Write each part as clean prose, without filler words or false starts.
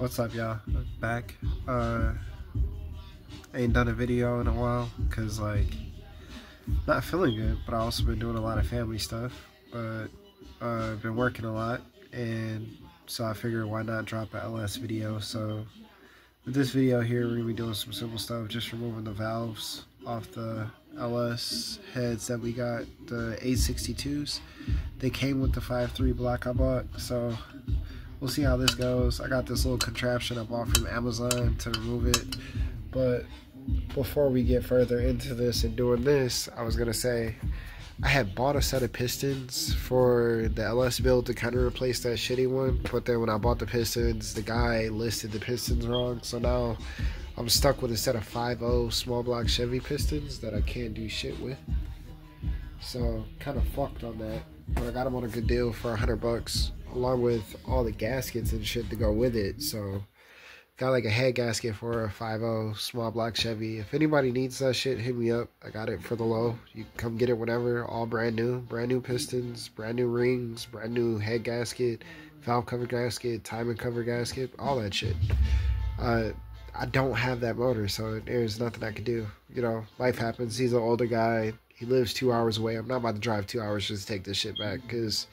What's up, y'all? Back. Ain't done a video in a while because not feeling good, but I also been doing a lot of family stuff. But I've been working a lot, and so I figured why not drop a LS video. So with this video here, we're gonna be doing some simple stuff, just removing the valves off the LS heads that we got, the 862s. They came with the 5.3 block I bought, so we'll see how this goes. I got this little contraption I bought from Amazon to remove it. But before we get further into this and doing this, I was gonna say I had bought a set of pistons for the LS build to kind of replace that shitty one, but then when I bought the pistons, the guy listed the pistons wrong, so now I'm stuck with a set of 5.0 small block Chevy pistons that I can't do shit with. So kind of fucked on that, but I got them on a good deal for $100 along with all the gaskets and shit to go with it. So got like a head gasket for a 5.0 small block Chevy. If anybody needs that shit, hit me up. I got it for the low. You can come get it whenever. All brand new pistons, brand new rings, brand new head gasket, valve cover gasket, timing cover gasket, all that shit. I don't have that motor, so there's nothing I can do. You know, life happens. He's an older guy. He lives 2 hours away. I'm not about to drive 2 hours just to take this shit back, because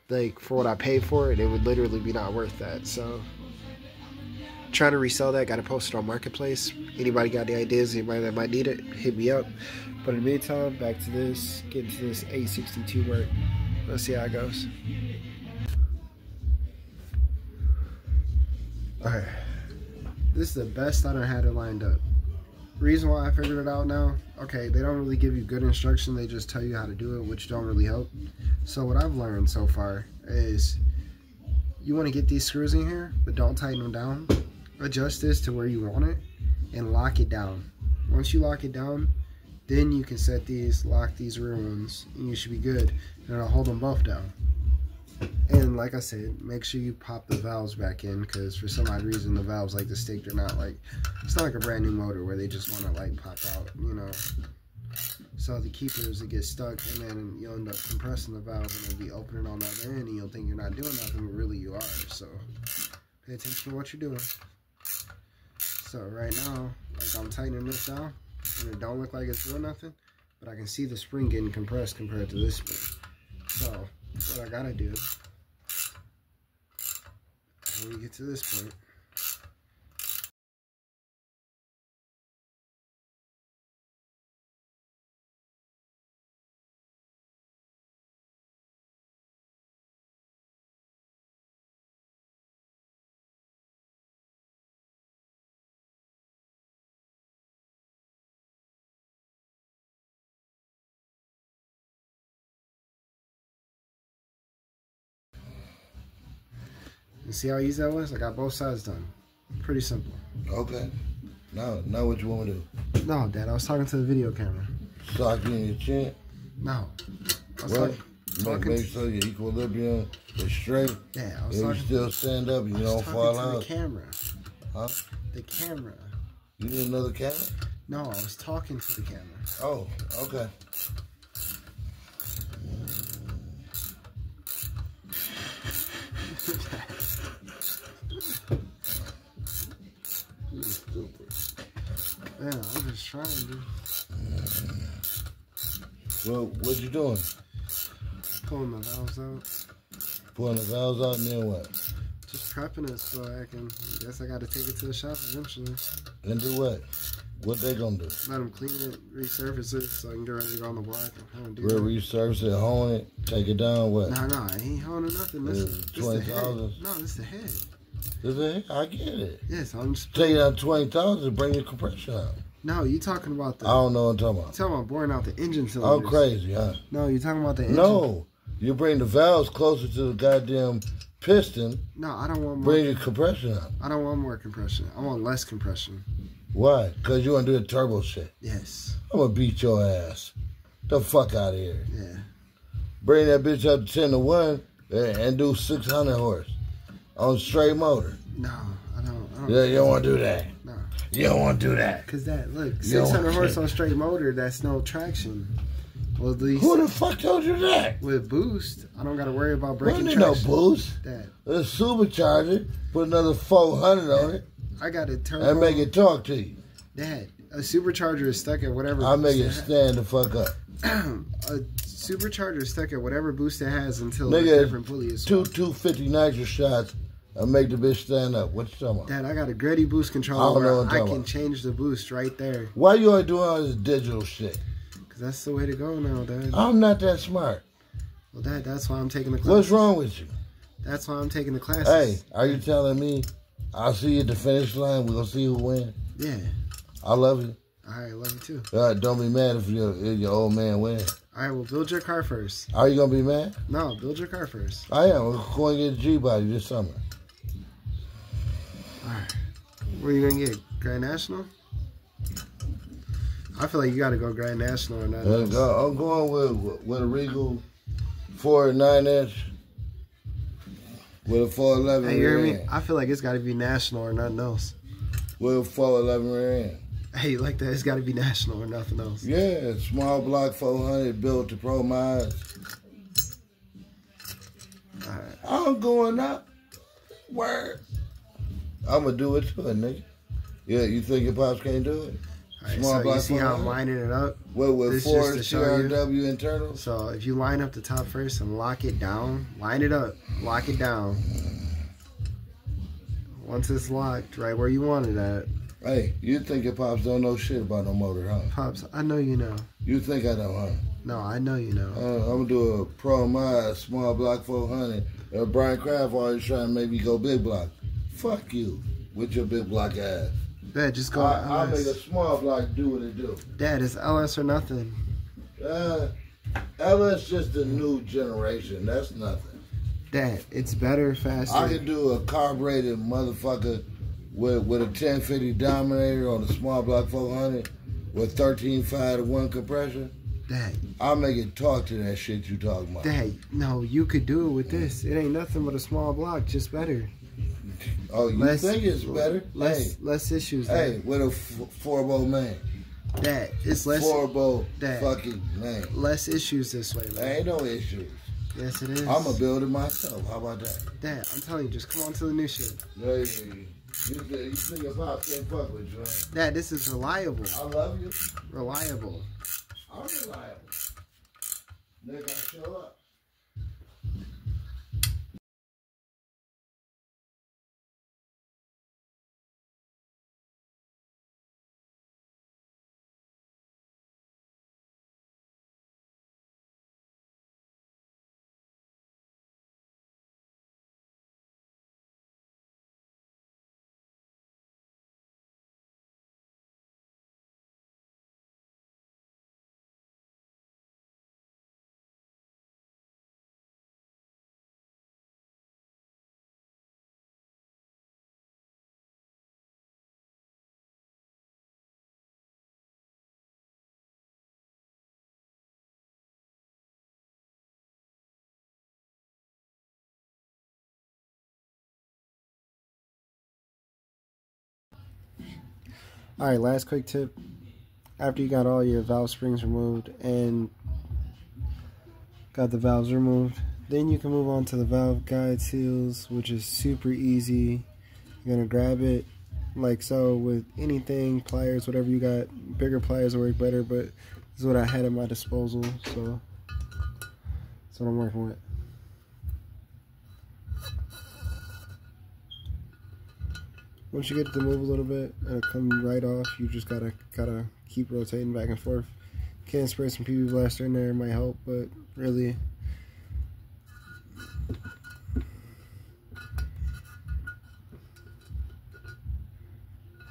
like for what I paid for it, it would literally be not worth that. So trying to resell that, got to post it on Marketplace. Anybody got any ideas, anybody that might need it, hit me up. But in the meantime, back to this, get into this 862 work. Let's see how it goes. Alright, this is the best I done had it lined up. Reason why I figured it out now, okay, they don't really give you good instruction, they just tell you how to do it, which don't really help. So what I've learned so far is you want to get these screws in here, but don't tighten them down. Adjust this to where you want it and lock it down. Once you lock it down, then you can set these, lock these rear ones, and you should be good. And it'll hold them both down. And like I said, make sure you pop the valves back in, because for some odd reason the valves like to stick. They're not like, it's not like a brand new motor where they just want to like pop out, you know. So the keepers, it gets stuck, and then you'll end up compressing the valve, and it'll be opening on the other end, and you'll think you're not doing nothing, but really you are. So pay attention to what you're doing. So right now, like I'm tightening this down, and it don't look like it's doing nothing, but I can see the spring getting compressed compared to this spring. So what I gotta do, when we get to this point, you see how easy that was? I got both sides done. Pretty simple. Okay. Now what you want me to do? No, Dad, I was talking to the video camera. Sock you in your chin? No. I was Well, make sure your equilibrium is straight. Yeah, I was and talking. you still stand up, you don't fall out. The camera. Huh? The camera. You need another camera? No, I was talking to the camera. Oh, okay. You stupid. Yeah, I'm just trying, dude. Well, what you doing? Pulling the valves out. Pulling the valves out, and then what? Just prepping it so I guess I gotta take it to the shop eventually. And do what? What they gonna do? Let them clean it, resurface it so I can get ready to go on the block and kind of do We'll resurface it, hone it, take it down, what? No, I ain't honing nothing. This is the head. No, this is the head. Is it? I get it. Yes, I'm just take it out 20,000 and bring your compression out. No, you talking about the... I don't know what I'm talking about. You're talking about boring out the engine cylinders. I'm crazy, huh? No, you're talking about the engine. No, you bring the valves closer to the goddamn piston. No, I don't want more. Bring your compression out. I don't want more compression. I want less compression. Why? Because you want to do the turbo shit. Yes. I'm going to beat your ass. The fuck out of here. Yeah. Bring that bitch up to 10 to 1 and do 600 horse on straight motor. No, I don't. Yeah, you don't want to do that. No. You don't want to do that. Because that, look, 600 horse on straight motor, that's no traction. Well, at least Who the fuck told you that? with boost, I don't got to worry about We breaking don't need no traction. boost. Dad, A supercharger, put another 400 on it, I got a turbo. and make it talk to you. Dad, a supercharger is stuck at whatever. I'll make boost it stand the fuck up. a supercharger is stuck at whatever boost it has until a Nigga, different pulley is. two 250 nitro shots, and make the bitch stand up. What you talking about? Dad, I got a Greddy boost I controller don't know where what I I'm can talking change the boost right there. Why you always doing all this digital shit? Cause that's the way to go now, Dad. I'm not that smart. Well, Dad, that's why I'm taking the classes. What's wrong with you? That's why I'm taking the classes. Hey, are you telling me I'll see you at the finish line? We're going to see who wins? Yeah. I love you. All right, love you too. Don't be mad if your old man wins. All right, well, build your car first. Are you going to be mad? No, build your car first. I am. We're going to get a G-Body this summer. All right. What are you going to get? Grand National? I feel like you got to go Grand National or not. I'm going with a Regal 4 9-inch with a 411 Hey, you hear me? rear end. I feel like it's got to be National or nothing else. With a 411 rear end. Hey, you like that? It's got to be National or nothing else. Yeah, small block 400 built to pro miles. All right. I'm going up. Word. I'm going to do it to a nigga. Yeah, you think your pops can't do it? All right, Small so you block see how I'm 400? lining it up? With This four just to show you. CRW internals? So if you line up the top first and lock it down, line it up, lock it down. Once it's locked right where you want it at, Hey, you think your pops don't know shit about no motor, huh? Pops, I know you know. You think I don't, huh? No, I know you know. I'm going to do a pro miles, small block 400. Brian Kraft always trying to make me go big block. Fuck you with your big block ass. Dad, just go I'll make a LS. small block do what it do. Dad, it's LS or nothing. LS just the new generation. That's nothing. Dad, it's better, faster. I can do a carbureted motherfucker with a 1050 Dominator on a small block 400 with 13.5 to 1 compression. Dad, I'll make it talk to that shit you talking about. Dad, no, you could do it with this. It ain't nothing but a small block, just better. Oh, you think it's better? Less issues. Hey, Dad. with a 4-bolt main. Dad, it's less 4-bolt Dad. fucking main. less issues this way, man. There ain't no issues. Yes, it is. I'm going to build it myself. How about that? Dad, I'm telling you, just come on to the new shit. Hey, you think your pop can't fuck with you, huh? Dad, this is reliable. I love you. Reliable. I'm reliable. Nigga, I show up. Alright, last quick tip. After you got all your valve springs removed and got the valves removed, then you can move on to the valve guide seals, which is super easy. You're going to grab it like so with anything, pliers, whatever you got. Bigger pliers will work better, but this is what I had at my disposal, so that's what I'm working with. Once you get it to move a little bit, it'll come right off. You just gotta keep rotating back and forth. Can spray some PB Blaster in there, it might help, but really,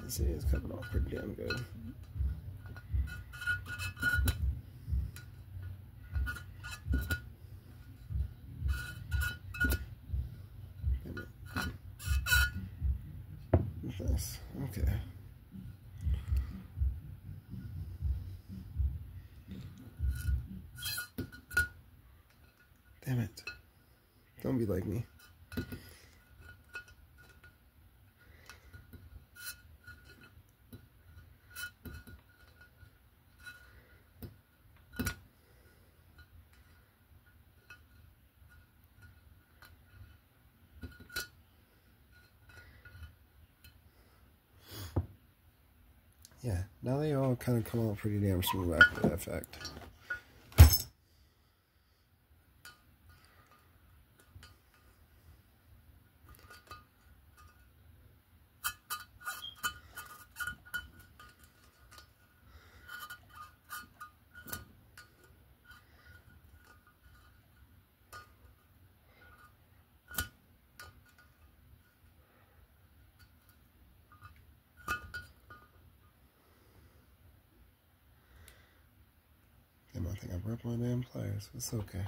let's see, it's coming off pretty damn good. Nice. Okay. Damn it. Don't be like me. Yeah, now they all kind of come out pretty damn smooth after that fact. I think I broke my damn pliers. It's okay.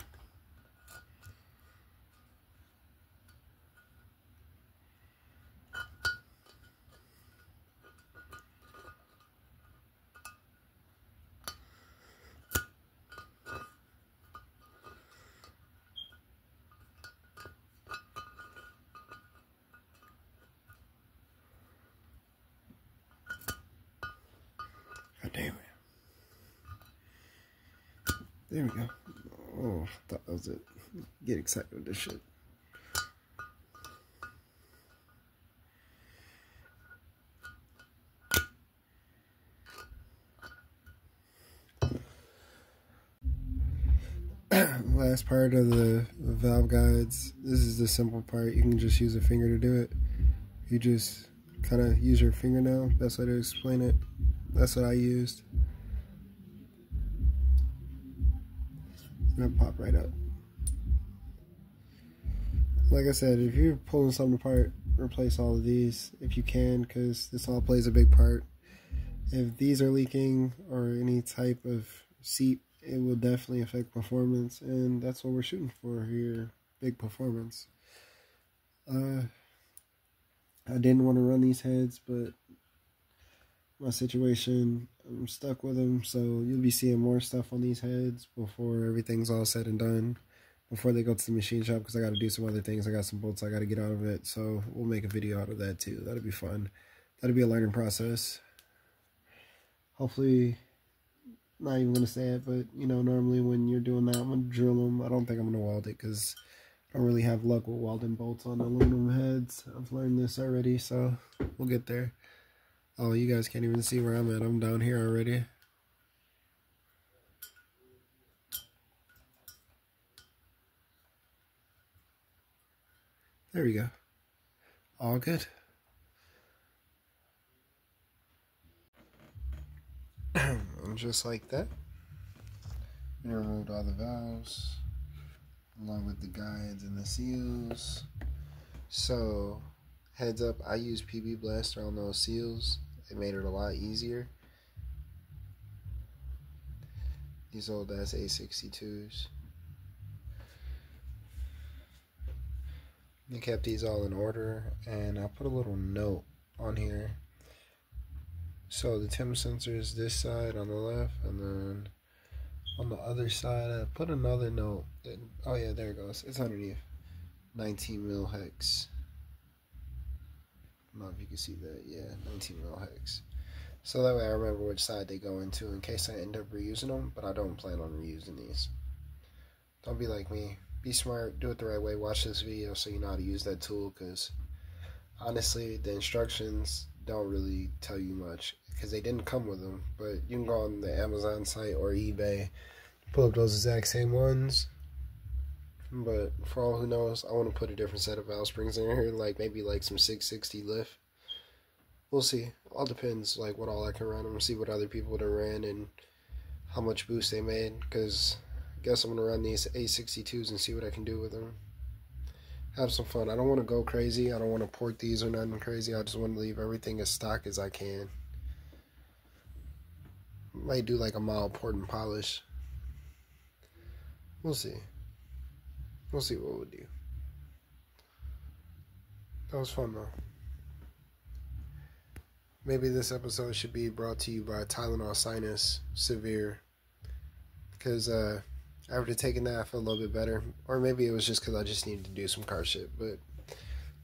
God damn it. There we go. Oh, I thought that was it. Get excited with this shit. Last part of the valve guides. This is the simple part. You can just use a finger to do it. You just kind of use your fingernail. Best way to explain it. That's what I used. It's gonna pop right up. Like I said, if you're pulling something apart, replace all of these if you can, because this all plays a big part. If these are leaking or any type of seep, it will definitely affect performance, and that's what we're shooting for here, big performance. I didn't want to run these heads, but my situation, I'm stuck with them, so you'll be seeing more stuff on these heads before everything's all said and done, before they go to the machine shop, because I got to do some other things. I got some bolts I got to get out of it, so we'll make a video out of that too. That'll be fun. That'll be a learning process. Hopefully, not even going to say it, but, you know, normally when you're doing that, I'm going to drill them. I don't think I'm going to weld it, because I don't really have luck with welding bolts on aluminum heads. I've learned this already, so we'll get there. Oh, you guys can't even see where I'm at. I'm down here already. There we go. All good. And just like that, we removed all the valves, along with the guides and the seals. So, heads up, I use PB Blaster on those seals. It made it a lot easier. These old ass A62s. I kept these all in order, and I put a little note on here. So the temp sensor is this side on the left, and then on the other side I put another note. Oh yeah, there it goes. It's underneath. 19 mil hex. I don't know if you can see that. Yeah, 19 mil hex. So that way I remember which side they go into in case I end up reusing them, but I don't plan on reusing these. Don't be like me. Be smart, do it the right way. Watch this video so you know how to use that tool, because honestly, the instructions don't really tell you much because they didn't come with them. But you can go on the Amazon site or eBay, pull up those exact same ones. But for all who knows, I want to put a different set of valve springs in here, like maybe like some 660 lift. We'll see. All depends like what all I can run them, see what other people would have ran and how much boost they made, because I guess I'm going to run these A62s and see what I can do with them. Have some fun. I don't want to go crazy. I don't want to port these or nothing crazy. I just want to leave everything as stock as I can. Might do like a mild port and polish. We'll see. We'll see what we'll do. That was fun though. Maybe this episode should be brought to you by Tylenol Sinus Severe, because after taking that I feel a little bit better. Or maybe it was just because I just needed to do some car shit, but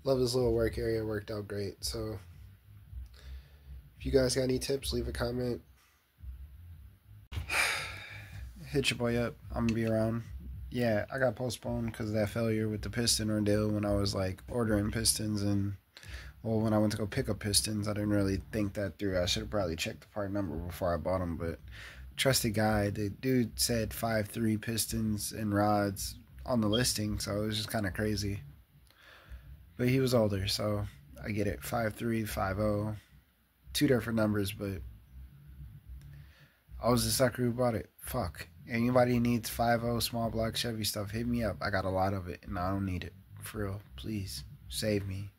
love this little work area. It worked out great. So if you guys got any tips, leave a comment. Hit your boy up. I'm gonna be around. Yeah, I got postponed because of that failure with the piston ordeal when I was like ordering pistons and Well, when I went to go pick up pistons, I didn't really think that through. I should have probably checked the part number before I bought them, but trusted guy, the dude said 5.3 pistons and rods on the listing, so it was just kind of crazy. But he was older, so I get it. 5.3, 5.0, two different numbers, but I was the sucker who bought it. Fuck. Anybody needs 5.0 small block Chevy stuff, hit me up. I got a lot of it, and I don't need it. For real, please save me.